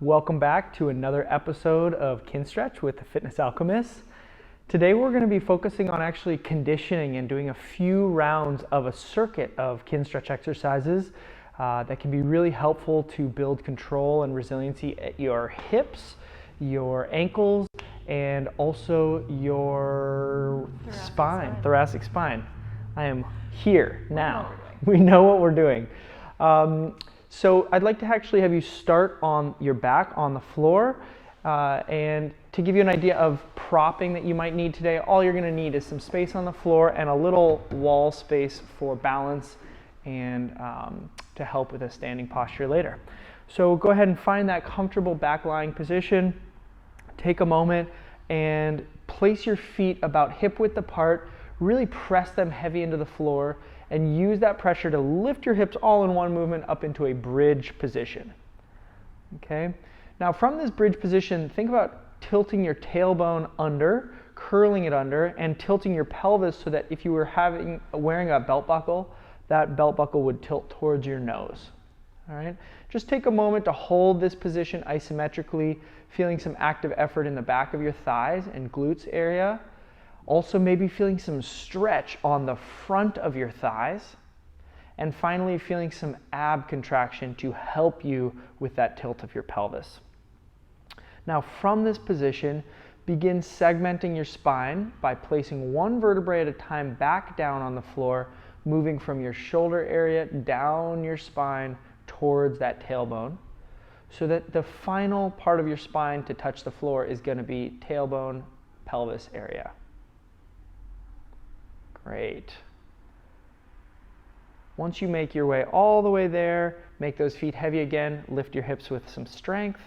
Welcome back to another episode of Kinstretch with the Fitness Alchemists. Today we're going to be focusing on actually conditioning and doing a few rounds of a circuit of Kinstretch exercises that can be really helpful to build control and resiliency at your hips, your ankles, and also your thoracic spine. I am here now. We know what we're doing. So I'd like to actually have you start on your back on the floor, and to give you an idea of propping that you might need today, all you're going to need is some space on the floor and a little wall space for balance and to help with a standing posture later. So go ahead and find that comfortable back lying position. Take a moment and place your feet about hip width apart. Really press them heavy into the floor and use that pressure to lift your hips all in one movement up into a bridge position. Okay? Now from this bridge position, think about tilting your tailbone under, curling it under, and tilting your pelvis so that if you were wearing a belt buckle, that belt buckle would tilt towards your nose. All right? Just take a moment to hold this position isometrically, feeling some active effort in the back of your thighs and glutes area. Also maybe feeling some stretch on the front of your thighs. And finally feeling some ab contraction to help you with that tilt of your pelvis. Now from this position, begin segmenting your spine by placing one vertebrae at a time back down on the floor, moving from your shoulder area down your spine towards that tailbone, so that the final part of your spine to touch the floor is going to be tailbone, pelvis area. Great. Once you make your way all the way there, make those feet heavy again, lift your hips with some strength,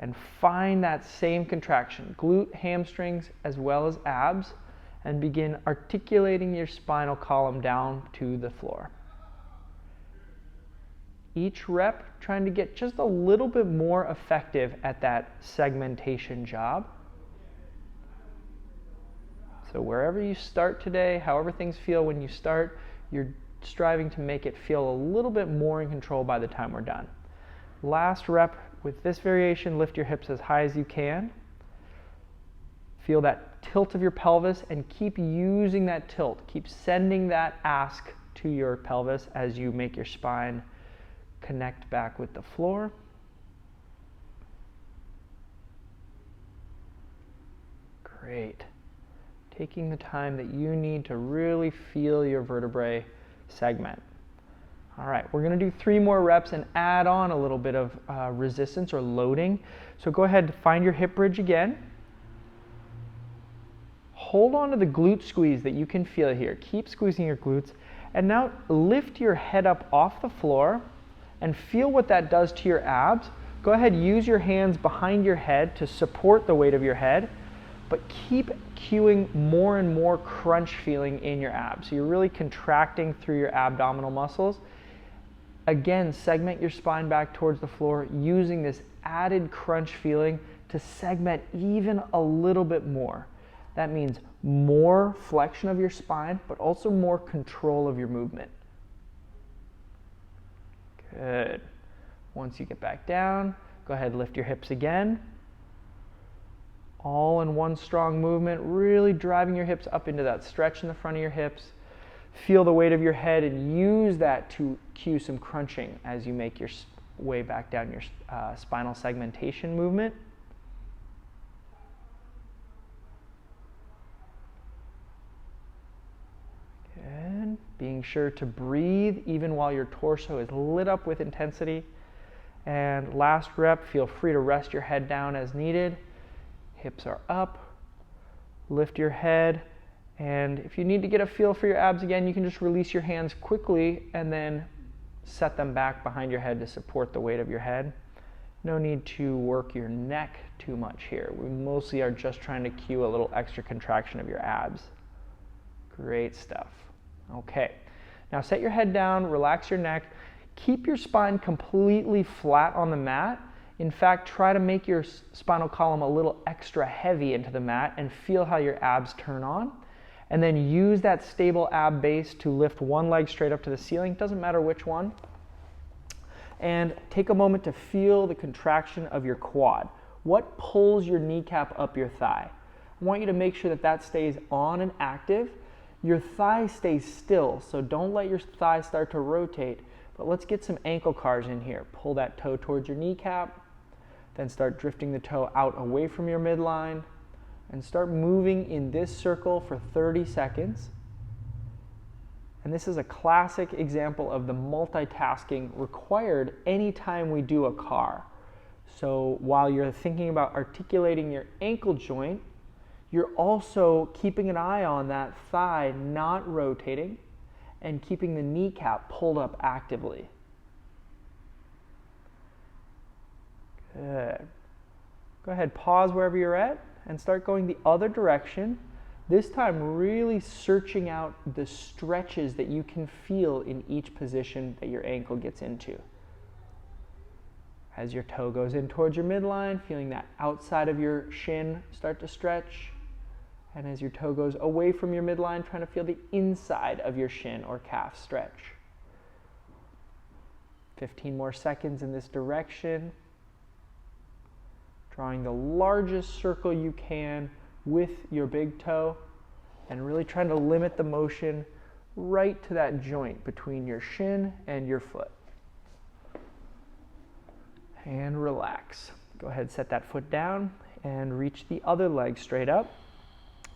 and find that same contraction, glute, hamstrings, as well as abs, and begin articulating your spinal column down to the floor. Each rep trying to get just a little bit more effective at that segmentation job. So wherever you start today, however things feel when you start, you're striving to make it feel a little bit more in control by the time we're done. Last rep with this variation, lift your hips as high as you can. Feel that tilt of your pelvis and keep using that tilt. Keep sending that ask to your pelvis as you make your spine connect back with the floor. Great. Taking the time that you need to really feel your vertebrae segment. All right, we're going to do 3 more reps and add on a little bit of resistance or loading. So go ahead and find your hip bridge again. Hold on to the glute squeeze that you can feel here. Keep squeezing your glutes. And now lift your head up off the floor and feel what that does to your abs. Go ahead, use your hands behind your head to support the weight of your head, but keep cueing more and more crunch feeling in your abs. So you're really contracting through your abdominal muscles. Again, segment your spine back towards the floor, using this added crunch feeling to segment even a little bit more. That means more flexion of your spine, but also more control of your movement. Good. Once you get back down, go ahead and lift your hips again. All in one strong movement, really driving your hips up into that stretch in the front of your hips. Feel the weight of your head and use that to cue some crunching as you make your way back down your spinal segmentation movement. Good. Being sure to breathe even while your torso is lit up with intensity. And last rep, feel free to rest your head down as needed. Hips are up, lift your head, and if you need to get a feel for your abs again, you can just release your hands quickly and then set them back behind your head to support the weight of your head. No need to work your neck too much here. We mostly are just trying to cue a little extra contraction of your abs. Great stuff. Okay, now set your head down, relax your neck, keep your spine completely flat on the mat. In fact, try to make your spinal column a little extra heavy into the mat and feel how your abs turn on. And then use that stable ab base to lift one leg straight up to the ceiling. Doesn't matter which one. and take a moment to feel the contraction of your quad. What pulls your kneecap up your thigh? I want you to make sure that that stays on and active. Your thigh stays still, so don't let your thigh start to rotate, but let's get some ankle cars in here. Pull that toe towards your kneecap, then start drifting the toe out away from your midline, and start moving in this circle for 30 seconds. And this is a classic example of the multitasking required anytime we do a car. So while you're thinking about articulating your ankle joint, you're also keeping an eye on that thigh not rotating and keeping the kneecap pulled up actively. Good. Go ahead, pause wherever you're at and start going the other direction. This time really searching out the stretches that you can feel in each position that your ankle gets into. As your toe goes in towards your midline, feeling that outside of your shin start to stretch. And as your toe goes away from your midline, trying to feel the inside of your shin or calf stretch. 15 more seconds in this direction. Drawing the largest circle you can with your big toe and really trying to limit the motion right to that joint between your shin and your foot. And relax. Go ahead, set that foot down and reach the other leg straight up.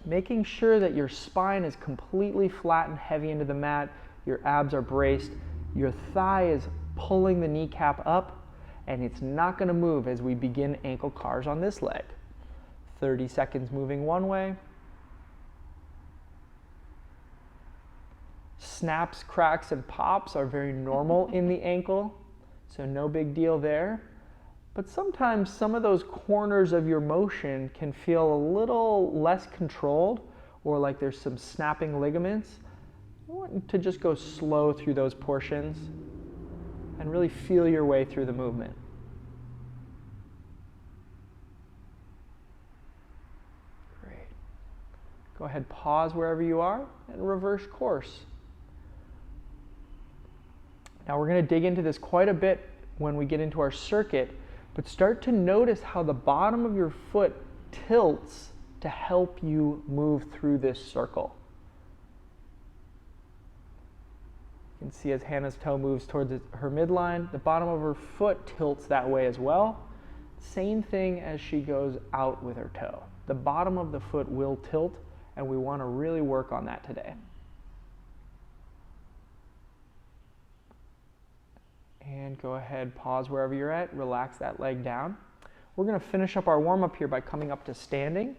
Making sure that your spine is completely flat and heavy into the mat, your abs are braced, your thigh is pulling the kneecap up, and it's not going to move as we begin ankle cars on this leg. 30 seconds moving one way. Snaps, cracks, and pops are very normal in the ankle, so no big deal there. But sometimes some of those corners of your motion can feel a little less controlled or like there's some snapping ligaments. You want to just go slow through those portions and really feel your way through the movement. Great. Go ahead, pause wherever you are and reverse course. Now we're going to dig into this quite a bit when we get into our circuit. But start to notice how the bottom of your foot tilts to help you move through this circle. You can see as Hannah's toe moves towards her midline, the bottom of her foot tilts that way as well. Same thing as she goes out with her toe. The bottom of the foot will tilt, and we want to really work on that today. And go ahead, pause wherever you're at, relax that leg down. We're going to finish up our warm-up here by coming up to standing.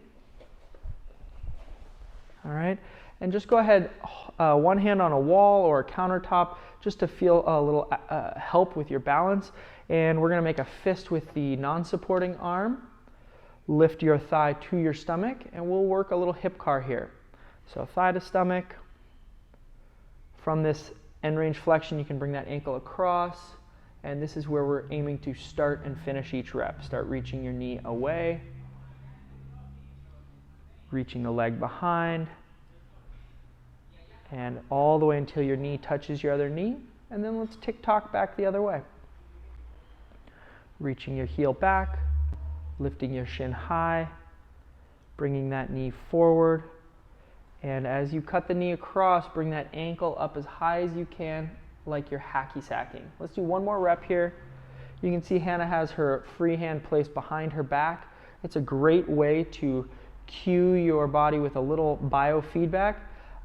All right, and just go ahead, one hand on a wall or a countertop, just to feel a little help with your balance. And we're going to make a fist with the non-supporting arm. Lift your thigh to your stomach, and we'll work a little hip car here. So thigh to stomach. From this end range flexion, you can bring that ankle across, and this is where we're aiming to start and finish each rep. Start reaching your knee away, reaching the leg behind, and all the way until your knee touches your other knee, and then let's tick-tock back the other way. Reaching your heel back, lifting your shin high, bringing that knee forward, and as you cut the knee across, bring that ankle up as high as you can, like you're hacky sacking. Let's do one more rep here. You can see Hannah has her free hand placed behind her back. It's a great way to cue your body with a little biofeedback.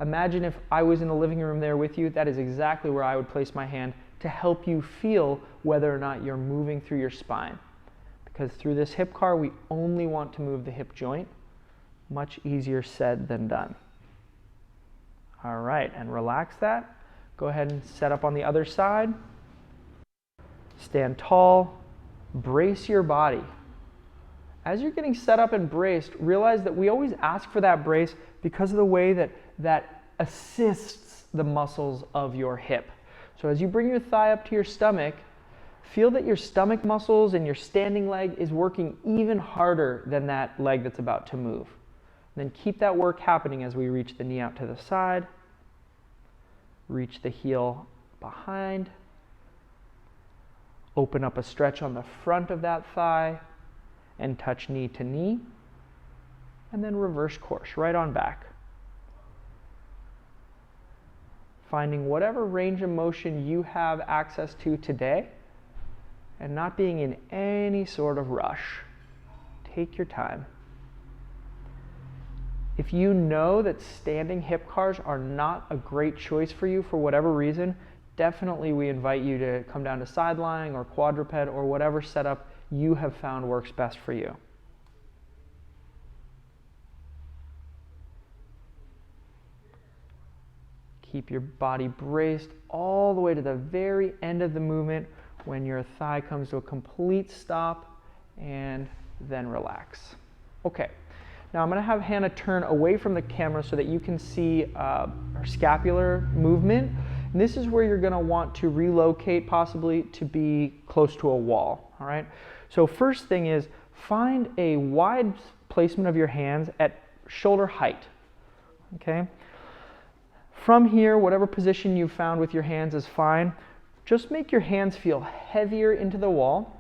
Imagine if I was in the living room there with you, that is exactly where I would place my hand to help you feel whether or not you're moving through your spine. Because through this hip car, we only want to move the hip joint. Much easier said than done. All right, and relax that. Go ahead and set up on the other side. Stand tall, brace your body. As you're getting set up and braced, realize that we always ask for that brace because of the way that assists the muscles of your hip. So as you bring your thigh up to your stomach, feel that your stomach muscles and your standing leg is working even harder than that leg that's about to move. Then keep that work happening as we reach the knee out to the side, reach the heel behind, open up a stretch on the front of that thigh and touch knee to knee, and then reverse course right on back. Finding whatever range of motion you have access to today and not being in any sort of rush. Take your time. If you know that standing hip cars are not a great choice for you for whatever reason, definitely we invite you to come down to side lying or quadruped or whatever setup you have found works best for you. Keep your body braced all the way to the very end of the movement when your thigh comes to a complete stop, and then relax. Okay, now I'm going to have Hannah turn away from the camera so that you can see her scapular movement. And this is where you're going to want to relocate, possibly to be close to a wall. All right, so first thing is find a wide placement of your hands at shoulder height. Okay. From here, whatever position you found with your hands is fine. Just make your hands feel heavier into the wall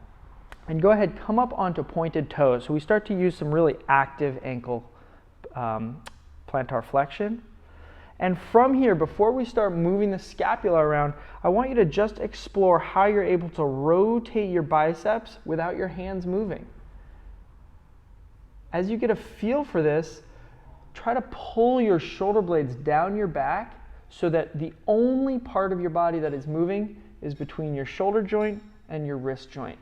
and go ahead, come up onto pointed toes. So we start to use some really active ankle plantar flexion. And from here, before we start moving the scapula around, I want you to just explore how you're able to rotate your biceps without your hands moving. As you get a feel for this, try to pull your shoulder blades down your back so that the only part of your body that is moving is between your shoulder joint and your wrist joint.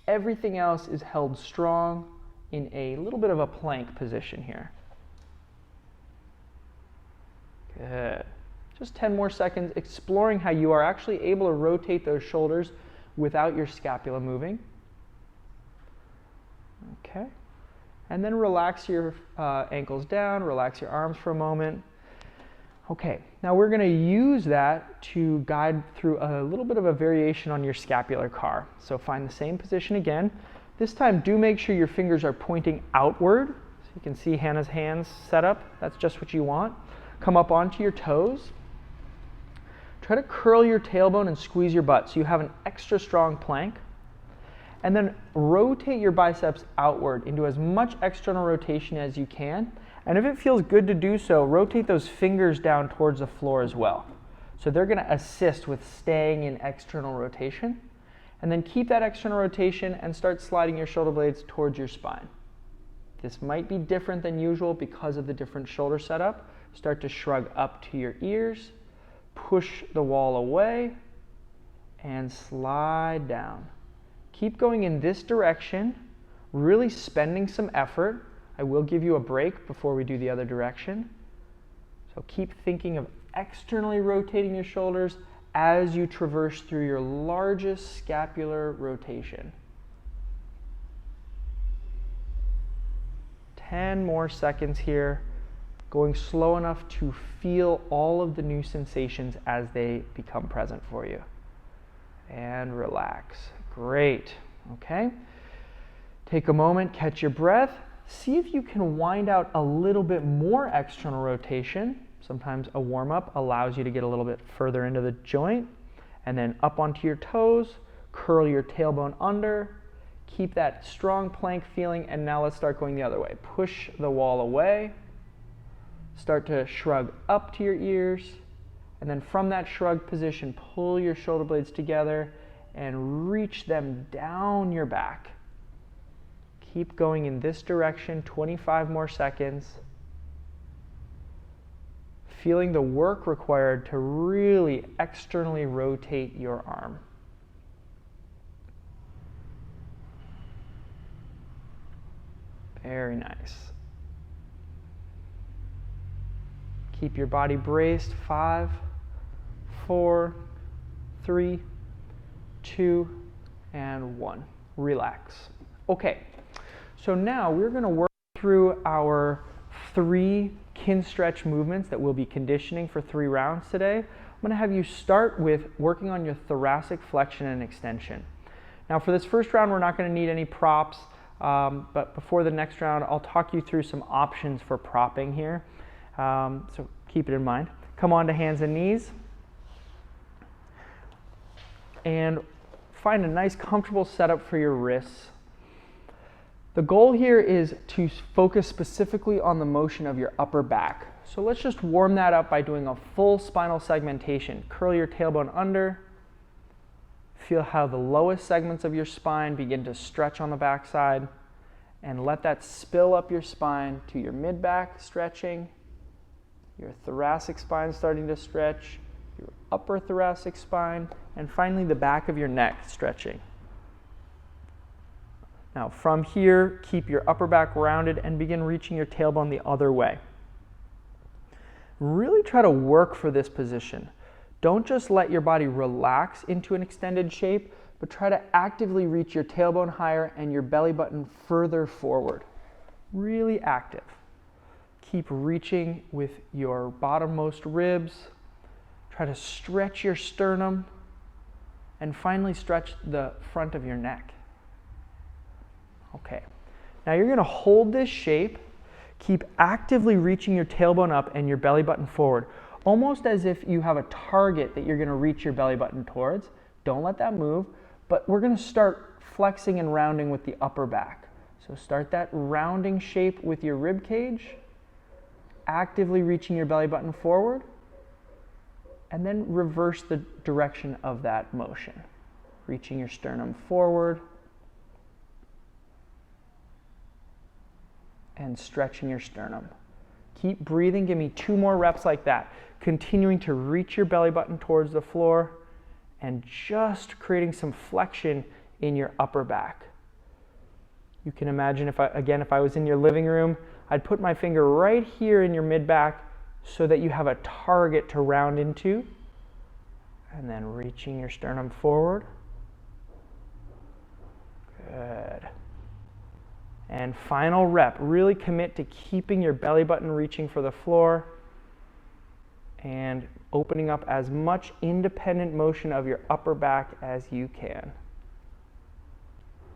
Everything else is held strong in a little bit of a plank position here. Good. Just 10 more seconds exploring how you are actually able to rotate those shoulders without your scapula moving. Okay. And then relax your ankles down, relax your arms for a moment. Okay, now we're going to use that to guide through a little bit of a variation on your scapular car. So find the same position again. This time do make sure your fingers are pointing outward. So you can see Hannah's hands set up. That's just what you want. Come up onto your toes. Try to curl your tailbone and squeeze your butt so you have an extra strong plank. And then rotate your biceps outward into as much external rotation as you can. And if it feels good to do so, rotate those fingers down towards the floor as well. So they're going to assist with staying in external rotation. And then keep that external rotation and start sliding your shoulder blades towards your spine. This might be different than usual because of the different shoulder setup. Start to shrug up to your ears, push the wall away, and slide down. Keep going in this direction, really spending some effort. I will give you a break before we do the other direction. So keep thinking of externally rotating your shoulders as you traverse through your largest scapular rotation. 10 more seconds here, going slow enough to feel all of the new sensations as they become present for you. And relax. Great. Okay. Take a moment, catch your breath. See if you can wind out a little bit more external rotation. Sometimes a warm-up allows you to get a little bit further into the joint. And then up onto your toes, curl your tailbone under, keep that strong plank feeling, and now let's start going the other way. Push the wall away, start to shrug up to your ears, and then from that shrug position, pull your shoulder blades together and reach them down your back. Keep going in this direction, 25 more seconds. Feeling the work required to really externally rotate your arm. Very nice. Keep your body braced. 5, 4, 3, 2, and 1. Relax. Okay. So now we're going to work through our 3 Kinstretch movements that we'll be conditioning for 3 rounds today. I'm going to have you start with working on your thoracic flexion and extension. Now for this first round, we're not going to need any props, but before the next round, I'll talk you through some options for propping here. So keep it in mind. Come on to hands and knees. And find a nice comfortable setup for your wrists. The goal here is to focus specifically on the motion of your upper back. So let's just warm that up by doing a full spinal segmentation. Curl your tailbone under. Feel how the lowest segments of your spine begin to stretch on the backside, and let that spill up your spine to your mid-back stretching, your thoracic spine starting to stretch, your upper thoracic spine, and finally the back of your neck stretching. Now from here, keep your upper back rounded and begin reaching your tailbone the other way. Really try to work for this position. Don't just let your body relax into an extended shape, but try to actively reach your tailbone higher and your belly button further forward. Really active. Keep reaching with your bottommost ribs. Try to stretch your sternum, and finally stretch the front of your neck. Okay, now you're going to hold this shape. Keep actively reaching your tailbone up and your belly button forward, almost as if you have a target that you're going to reach your belly button towards. Don't let that move, but we're going to start flexing and rounding with the upper back. So start that rounding shape with your rib cage, actively reaching your belly button forward, and then reverse the direction of that motion. Reaching your sternum forward and stretching your sternum. Keep breathing. Give me 2 more reps like that. Continuing to reach your belly button towards the floor and just creating some flexion in your upper back. You can imagine if I was in your living room, I'd put my finger right here in your mid-back so that you have a target to round into, and then reaching your sternum forward. Good. And final rep, really commit to keeping your belly button reaching for the floor and opening up as much independent motion of your upper back as you can.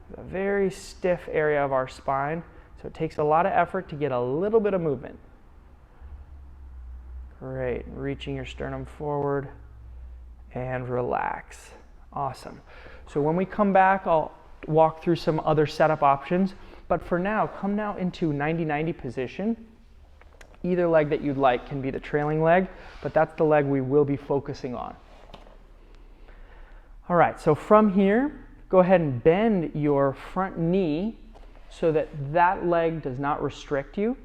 It's a very stiff area of our spine, so it takes a lot of effort to get a little bit of movement. Great, reaching your sternum forward and relax. Awesome. So when we come back, I'll walk through some other setup options. But for now, come now into 90-90 position. Either leg that you'd like can be the trailing leg, but that's the leg we will be focusing on. All right, so from here, go ahead and bend your front knee so that that leg does not restrict you,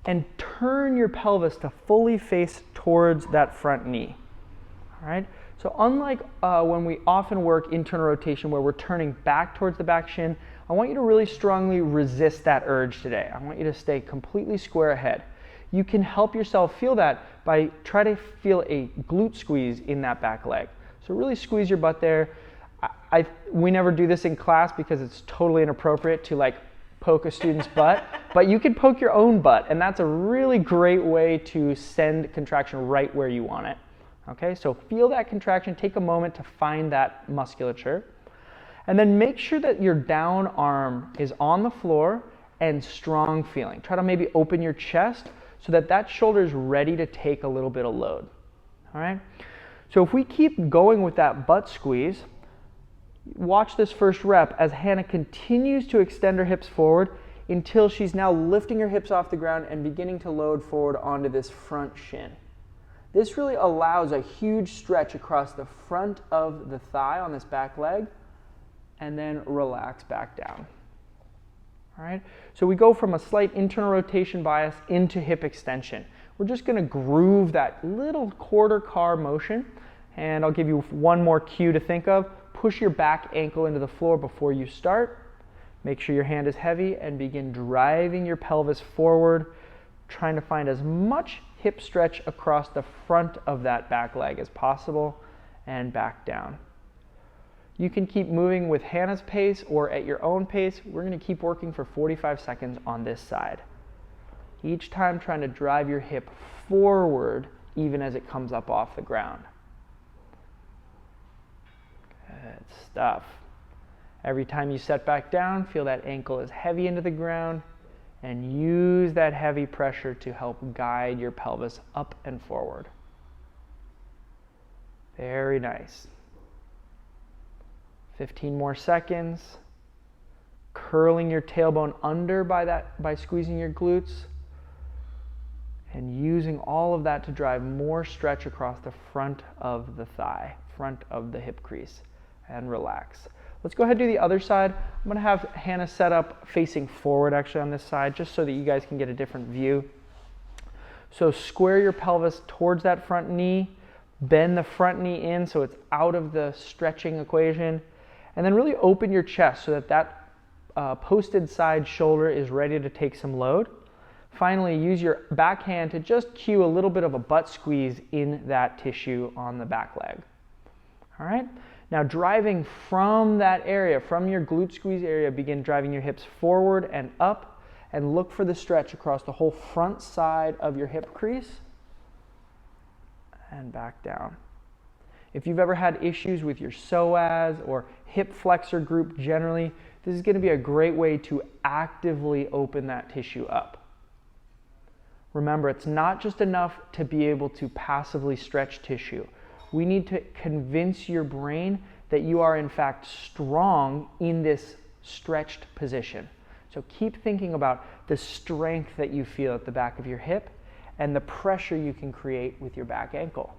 and turn your pelvis to fully face towards that front knee. All right, so unlike when we often work internal rotation where we're turning back towards the back shin, I want you to really strongly resist that urge today. I want you to stay completely square ahead. You can help yourself feel that by try to feel a glute squeeze in that back leg. So really squeeze your butt there. We never do this in class because it's totally inappropriate to like poke a student's butt, but you can poke your own butt, and that's a really great way to send contraction right where you want it. Okay, so feel that contraction, take a moment to find that musculature. And then make sure that your down arm is on the floor and strong feeling. Try to maybe open your chest so that that shoulder is ready to take a little bit of load. All right? So if we keep going with that butt squeeze, watch this first rep as Hannah continues to extend her hips forward until she's now lifting her hips off the ground and beginning to load forward onto this front shin. This really allows a huge stretch across the front of the thigh on this back leg, and then relax back down. All right, so we go from a slight internal rotation bias into hip extension. We're just going to groove that little quarter car motion, and I'll give you one more cue to think of. Push your back ankle into the floor before you start. Make sure your hand is heavy and begin driving your pelvis forward, trying to find as much hip stretch across the front of that back leg as possible, and back down. You can keep moving with Hannah's pace or at your own pace. We're going to keep working for 45 seconds on this side. Each time trying to drive your hip forward even as it comes up off the ground. Good stuff. Every time you set back down, feel that ankle is heavy into the ground and use that heavy pressure to help guide your pelvis up and forward. Very nice. 15 more seconds. Curling your tailbone under by squeezing your glutes, and using all of that to drive more stretch across the front of the thigh, front of the hip crease, and relax. Let's go ahead and do the other side. I'm going to have Hannah set up facing forward actually on this side, just so that you guys can get a different view. So square your pelvis towards that front knee, bend the front knee in so it's out of the stretching equation, and then really open your chest so that posted side shoulder is ready to take some load. Finally, use your back hand to just cue a little bit of a butt squeeze in that tissue on the back leg. All right, now driving from that area, from your glute squeeze area, begin driving your hips forward and up, and look for the stretch across the whole front side of your hip crease, and back down. If you've ever had issues with your psoas or hip flexor group generally, this is going to be a great way to actively open that tissue up. Remember, it's not just enough to be able to passively stretch tissue. We need to convince your brain that you are in fact strong in this stretched position. So keep thinking about the strength that you feel at the back of your hip and the pressure you can create with your back ankle.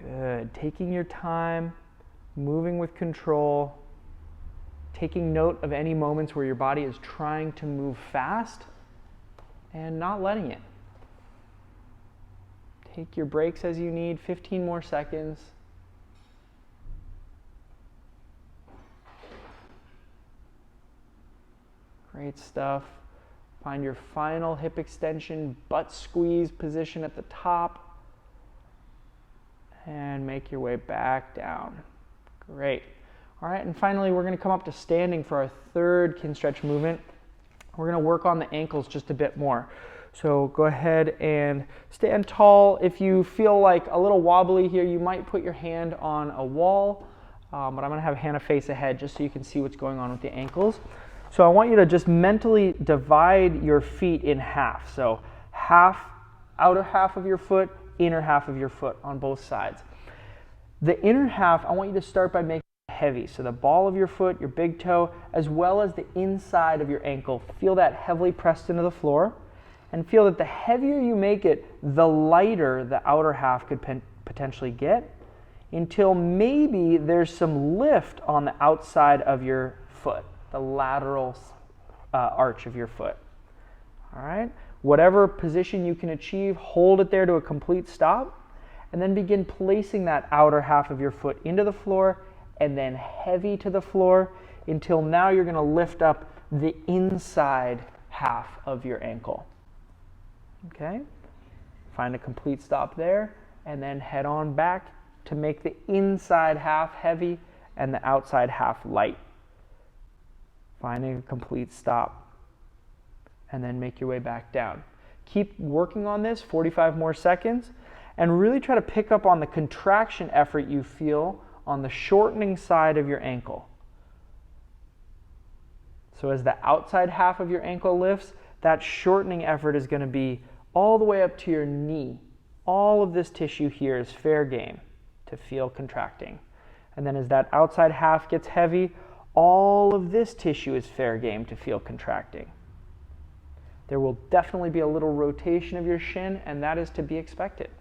Good. Taking your time, moving with control, taking note of any moments where your body is trying to move fast and not letting it. Take your breaks as you need, 15 more seconds. Great stuff. Find your final hip extension, butt squeeze position at the top. And make your way back down. Great. All right, and finally we're going to come up to standing for our third Kinstretch movement. We're going to work on the ankles just a bit more. So go ahead and stand tall. If you feel like a little wobbly here, you might put your hand on a wall, but I'm going to have Hannah face ahead just so you can see what's going on with the ankles. So I want you to just mentally divide your feet in half. So half, outer half of your foot, inner half of your foot on both sides. The inner half, I want you to start by making it heavy. So the ball of your foot, your big toe, as well as the inside of your ankle. Feel that heavily pressed into the floor, and feel that the heavier you make it, the lighter the outer half could potentially get, until maybe there's some lift on the outside of your foot, the lateral arch of your foot. All right? Whatever position you can achieve, hold it there to a complete stop, and then begin placing that outer half of your foot into the floor and then heavy to the floor until now you're going to lift up the inside half of your ankle. Okay? Find a complete stop there and then head on back to make the inside half heavy and the outside half light. Finding a complete stop. And then make your way back down. Keep working on this, 45 more seconds, and really try to pick up on the contraction effort you feel on the shortening side of your ankle. So as the outside half of your ankle lifts, that shortening effort is going to be all the way up to your knee. All of this tissue here is fair game to feel contracting. And then as that outside half gets heavy, all of this tissue is fair game to feel contracting. There will definitely be a little rotation of your shin, and that is to be expected.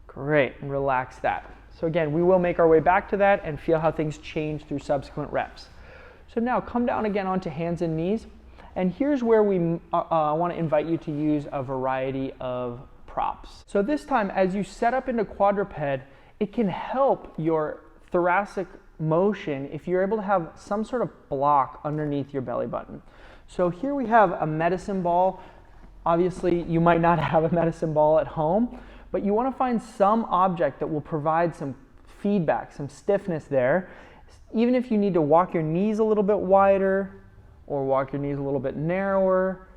Great, and relax that. So again, we will make our way back to that and feel how things change through subsequent reps. So now come down again onto hands and knees, and here's where we want to invite you to use a variety of props. So this time, as you set up into quadruped, it can help your thoracic motion if you're able to have some sort of block underneath your belly button. So here we have a medicine ball. Obviously, you might not have a medicine ball at home, but you want to find some object that will provide some feedback, some stiffness there. Even if you need to walk your knees a little bit wider or walk your knees a little bit narrower,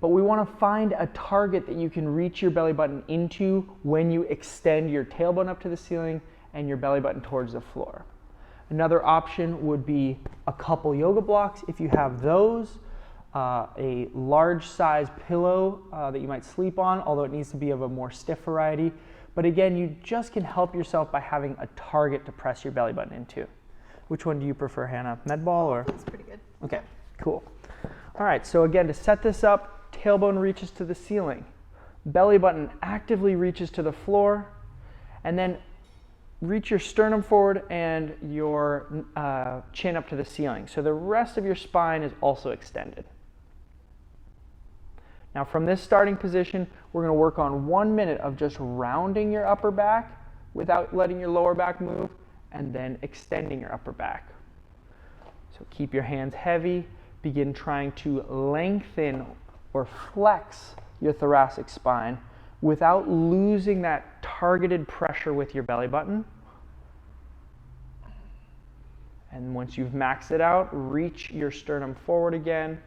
but we want to find a target that you can reach your belly button into when you extend your tailbone up to the ceiling and your belly button towards the floor. Another option would be a couple yoga blocks if you have those. a large size pillow that you might sleep on, although it needs to be of a more stiff variety. But again, you just can help yourself by having a target to press your belly button into. Which one do you prefer, Hannah? Med ball or? That's pretty good. Okay, cool. All right, so again, to set this up, tailbone reaches to the ceiling. Belly button actively reaches to the floor, and then reach your sternum forward and your chin up to the ceiling. So the rest of your spine is also extended. Now from this starting position, we're going to work on 1 minute of just rounding your upper back without letting your lower back move, and then extending your upper back. So keep your hands heavy. Begin trying to lengthen or flex your thoracic spine without losing that targeted pressure with your belly button. And once you've maxed it out, reach your sternum forward again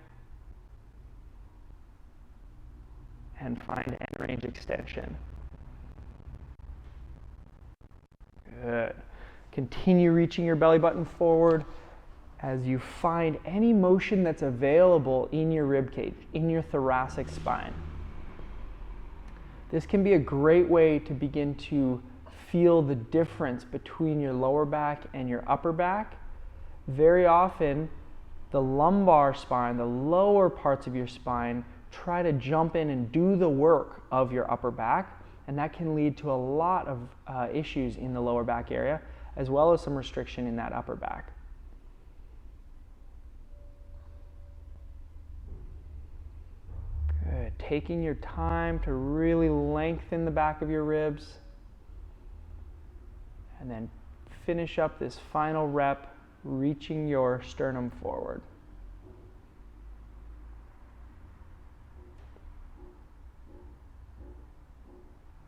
and find end range extension. Good. Continue reaching your belly button forward as you find any motion that's available in your rib cage, in your thoracic spine. This can be a great way to begin to feel the difference between your lower back and your upper back. Very often, the lumbar spine, the lower parts of your spine, try to jump in and do the work of your upper back, and that can lead to a lot of issues in the lower back area, as well as some restriction in that upper back. Good. Taking your time to really lengthen the back of your ribs, and then finish up this final rep, reaching your sternum forward.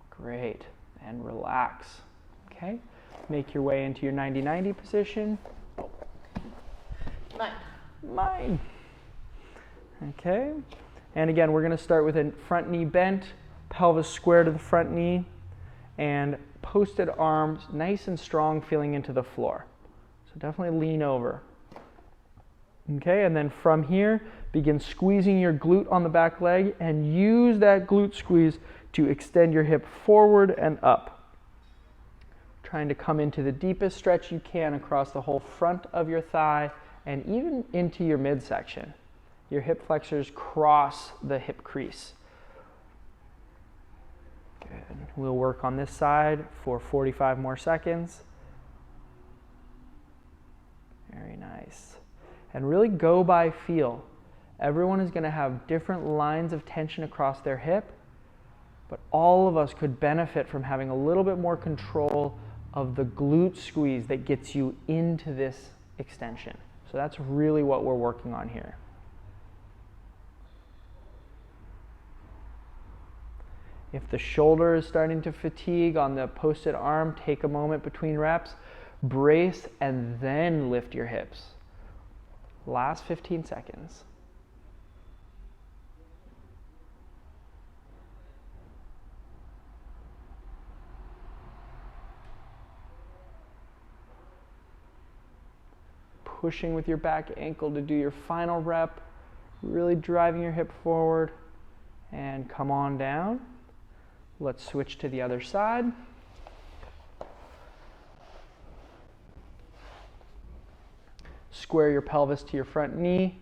Great. And relax. Okay. Make your way into your 90-90 position. Mine. Okay. And again, we're going to start with a front knee bent, pelvis square to the front knee, and posted arms nice and strong feeling into the floor. So definitely lean over. Okay, and then from here, begin squeezing your glute on the back leg and use that glute squeeze to extend your hip forward and up. Trying to come into the deepest stretch you can across the whole front of your thigh and even into your midsection. Your hip flexors cross the hip crease. Good. We'll work on this side for 45 more seconds. Very nice. And really go by feel. Everyone is going to have different lines of tension across their hip, but all of us could benefit from having a little bit more control of the glute squeeze that gets you into this extension. So that's really what we're working on here. If the shoulder is starting to fatigue on the posted arm, take a moment between reps, brace, and then lift your hips. Last 15 seconds. Pushing with your back ankle to do your final rep, really driving your hip forward, and come on down. Let's switch to the other side. Square your pelvis to your front knee,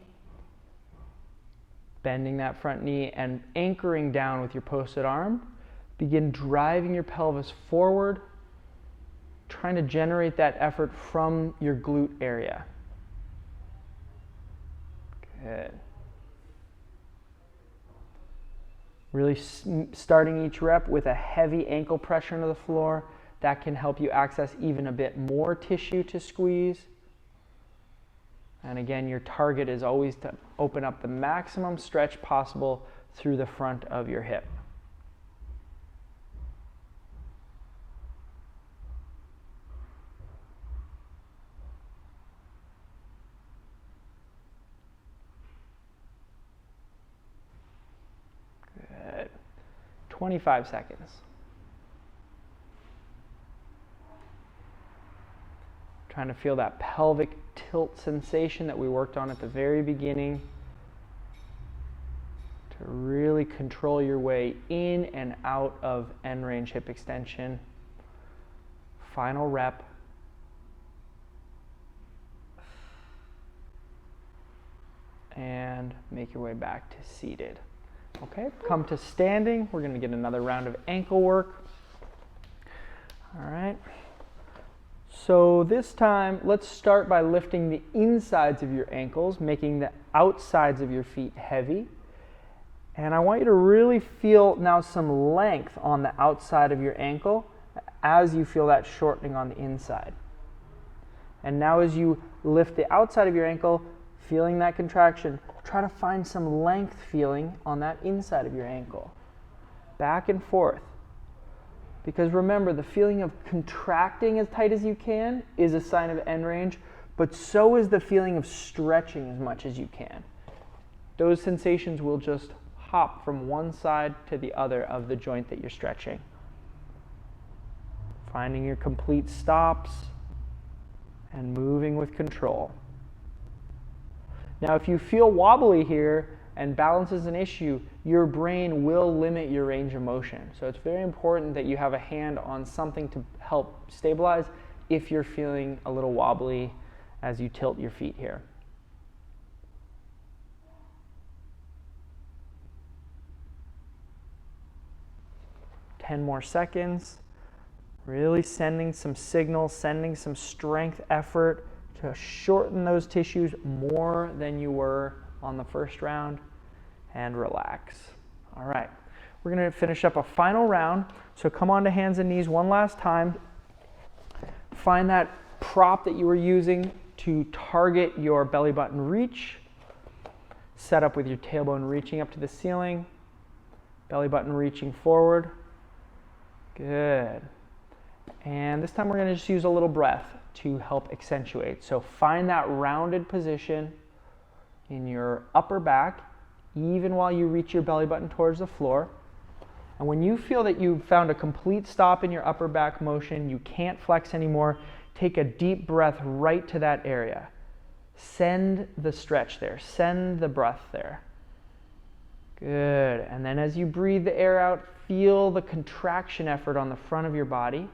bending that front knee and anchoring down with your posted arm. Begin driving your pelvis forward, trying to generate that effort from your glute area. Good. Really starting each rep with a heavy ankle pressure into the floor. That can help you access even a bit more tissue to squeeze. And again, your target is always to open up the maximum stretch possible through the front of your hip. Good. 25 seconds. Trying to feel that pelvic tilt sensation that we worked on at the very beginning. to really control your way in and out of end range hip extension. Final rep. And make your way back to seated. Okay, come to standing. We're going to get another round of ankle work. All right. So this time, let's start by lifting the insides of your ankles, making the outsides of your feet heavy. And I want you to really feel now some length on the outside of your ankle as you feel that shortening on the inside. And now as you lift the outside of your ankle, feeling that contraction, try to find some length feeling on that inside of your ankle. Back and forth. Because remember, the feeling of contracting as tight as you can is a sign of end range, but so is the feeling of stretching as much as you can. Those sensations will just hop from one side to the other of the joint that you're stretching. Finding your complete stops and moving with control. Now, if you feel wobbly here and balance is an issue, your brain will limit your range of motion. So it's very important that you have a hand on something to help stabilize if you're feeling a little wobbly as you tilt your feet here. Ten more seconds. Really sending some signals, sending some strength effort to shorten those tissues more than you were on the first round, and relax. All right, we're going to finish up a final round. So come on to hands and knees one last time. Find that prop that you were using to target your belly button reach. Set up with your tailbone reaching up to the ceiling, belly button reaching forward. Good. And this time we're going to just use a little breath to help accentuate. So find that rounded position in your upper back, even while you reach your belly button towards the floor. And when you feel that you've found a complete stop in your upper back motion, you can't flex anymore, take a deep breath right to that area. Send the stretch there, send the breath there. Good. And then as you breathe the air out, feel the contraction effort on the front of your body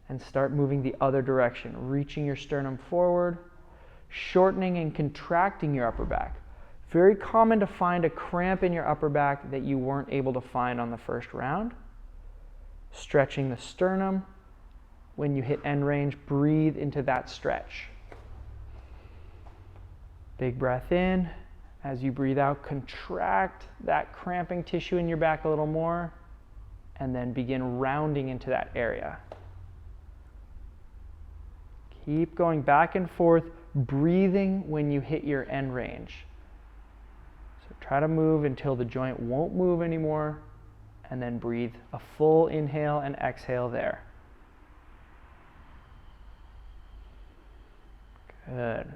and start moving the other direction, reaching your sternum forward, shortening and contracting your upper back. Very common to find a cramp in your upper back that you weren't able to find on the first round. Stretching the sternum. When you hit end range, breathe into that stretch. Big breath in. As you breathe out, contract that cramping tissue in your back a little more, and then begin rounding into that area. Keep going back and forth, breathing when you hit your end range. So try to move until the joint won't move anymore, and then breathe a full inhale and exhale there. Good.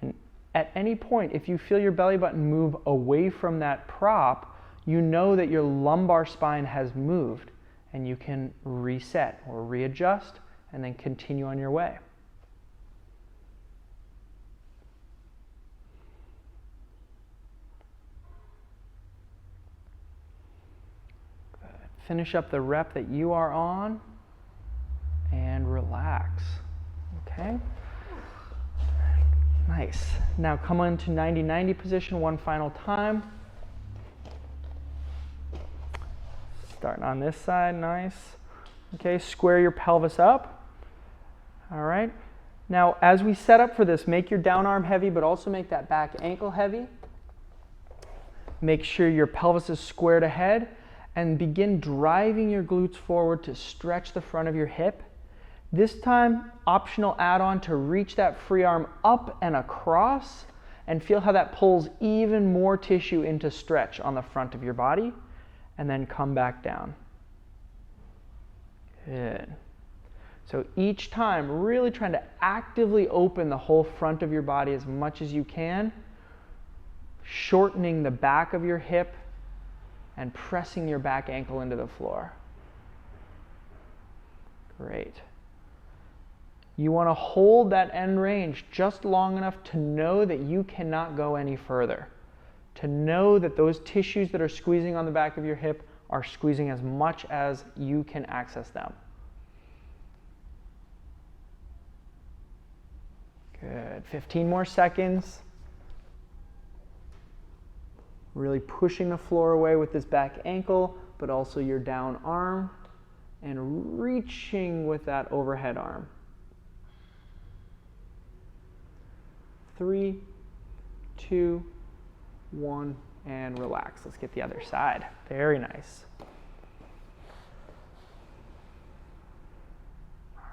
And at any point, if you feel your belly button move away from that prop, you know that your lumbar spine has moved, and you can reset or readjust and then continue on your way. Good. Finish up the rep that you are on and relax. Okay? Nice. Now come into 90-90 position one final time. Starting on this side, nice. Okay, square your pelvis up. All right. Now, as we set up for this, make your down arm heavy, but also make that back ankle heavy. Make sure your pelvis is squared ahead, and begin driving your glutes forward to stretch the front of your hip. This time, optional add-on to reach that free arm up and across, and feel how that pulls even more tissue into stretch on the front of your body, and then come back down. Good. So each time, really trying to actively open the whole front of your body as much as you can, shortening the back of your hip and pressing your back ankle into the floor. Great. You want to hold that end range just long enough to know that you cannot go any further. to know that those tissues that are squeezing on the back of your hip are squeezing as much as you can access them. Good. 15 more seconds. Really pushing the floor away with this back ankle, but also your down arm, and reaching with that overhead arm. 3, 2, 1, and relax. Let's get the other side. Very nice.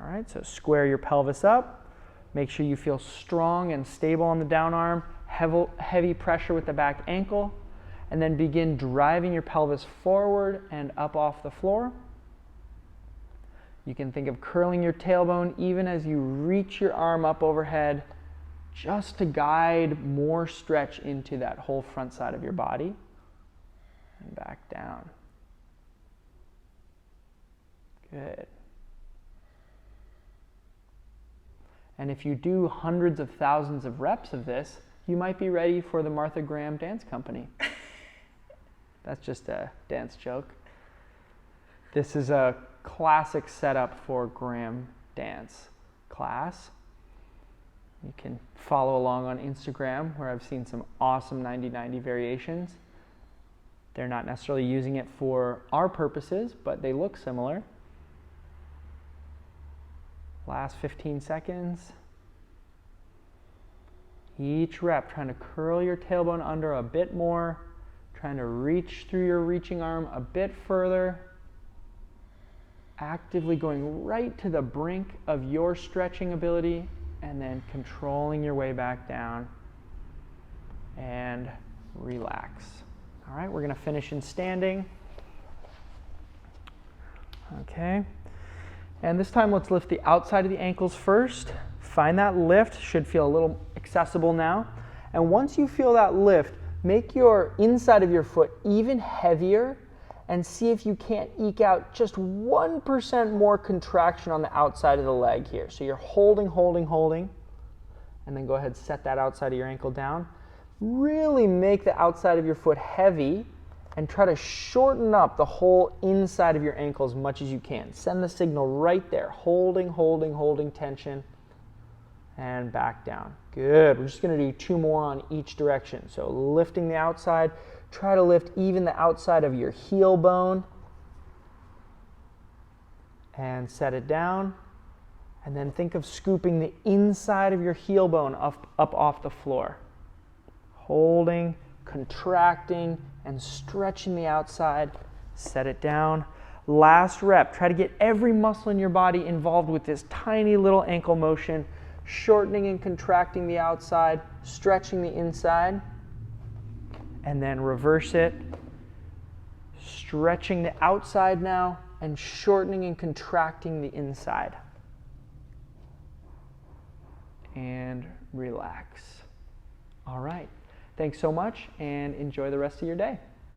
All right, so square your pelvis up. Make sure you feel strong and stable on the down arm. Heavy pressure with the back ankle. And then begin driving your pelvis forward and up off the floor. You can think of curling your tailbone even as you reach your arm up overhead, just to guide more stretch into that whole front side of your body. And back down. Good. And if you do hundreds of thousands of reps of this, you might be ready for the Martha Graham Dance Company. That's just a dance joke. This is a classic setup for Graham dance class. You can follow along on Instagram, where I've seen some awesome 90-90 variations. They're not necessarily using it for our purposes, but they look similar. Last 15 seconds. Each rep, trying to curl your tailbone under a bit more, trying to reach through your reaching arm a bit further, actively going right to the brink of your stretching ability, and then controlling your way back down, and relax. All right, we're going to finish in standing. Okay, and this time let's lift the outside of the ankles first. Find that lift, should feel a little accessible now. And once you feel that lift, make your inside of your foot even heavier and see if you can't eke out just 1% more contraction on the outside of the leg here. So you're holding, and then go ahead and set that outside of your ankle down. Really make the outside of your foot heavy and try to shorten up the whole inside of your ankle as much as you can. Send the signal right there, holding tension, and back down. Good. We're just going to do 2 more on each direction. So lifting the outside, try to lift even the outside of your heel bone, and set it down. And then think of scooping the inside of your heel bone up off the floor. Holding, contracting, and stretching the outside. Set it down. Last rep. Try to get every muscle in your body involved with this tiny little ankle motion, shortening and contracting the outside, stretching the inside, and then reverse it. Stretching the outside now, and shortening and contracting the inside. And relax. All right. Thanks so much, and enjoy the rest of your day.